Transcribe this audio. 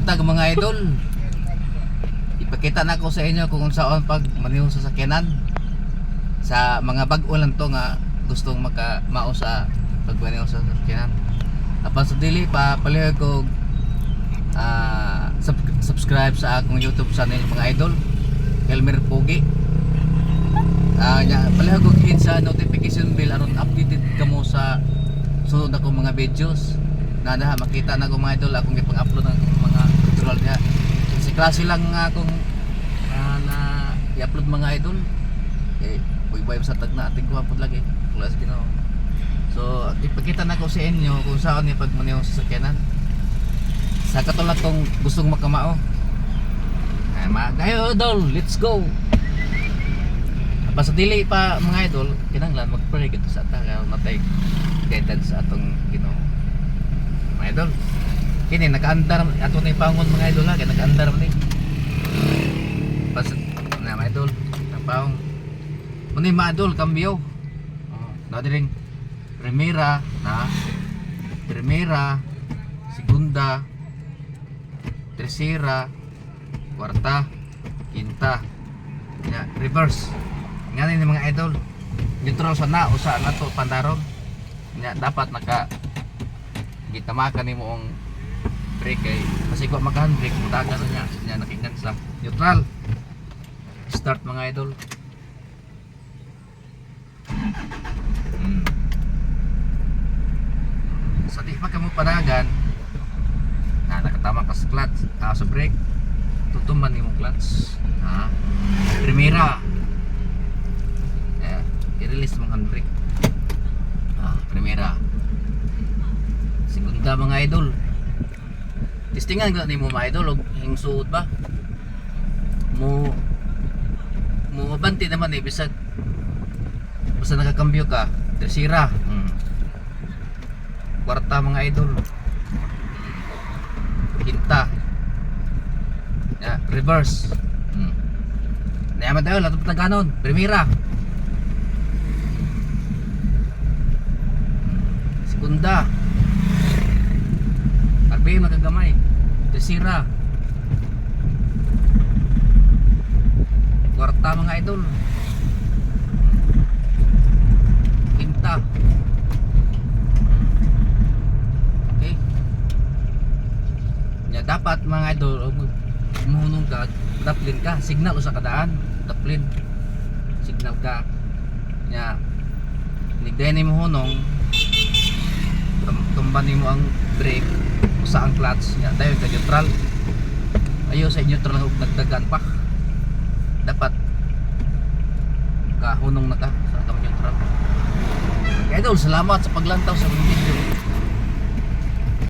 buntag mga idol. Ipakita na ko sa inyo kung saan pag maniho sa sakyanan. Sa mga bag-o lang to nga gustong mao sa pagmaniho sa sakyanan. Apan sa dili pa palihog ko subscribe sa akong YouTube channel mga idol, Elmer Pogi. Palihog ko hit sa notification bell aron updated kamo sa sunod akong mga videos. Nada makita na ko mga idol akong ipang-upload ng mga tutorial niya. Kasi klase lang nga akong na i-upload mga idol. Buy sa tag na ating kuhapot lagi. Klase Ginoo. So, ipakita na ko sa inyo kung saan ni pagmaniho sa sakyanan. Sa katulad tong gustong makamao. Mga idol, let's go. Basta dili pa mga idol, kinahanglan mag-pray gito sa ta matay guidance sa atong Ginoo. Mga idol, kini naka-andar ato ni pangon mga idol ha, kay naka-andar man ni. Basta na mga idol, napaong. Muni mga idol, kambyo. Na diring primera, segunda, tercera, cuarta, quinta. Ya, reverse. Ngani ni mga idol. Neutral sana usa na to pandaron. Nya dapat naka gitamakan nimo ang brake kay kasi ko maka-handbrake mutagan nya nakingan sa neutral. Start mga idol. Sa di pa kamo panagan na nakatama ka sa clutch sa brake tutuman nimo clutch primera i-release mong handbrake primera segunda mga idol testingan ko nimo mga idol og hingsuot ba mo abanti naman bisag basta nakakambyo ka tercera kwarta mga idol quinta reverse naman tayo lahat ng ganon primera segunda RPM nagagamay tercera kwarta mga idol quinta okay ya dapat mga idol muhunong ka daplin ka signal o sa kadaan daplin signal ka ya nigdayan mo hunong tumban mo ang brake usa ang clutch ya tayo ka neutral ayo sa neutral nga nagdagan pa dapat kahunong na ka sa atong neutral. Kaya idol, salamat sa paglantaw sa video.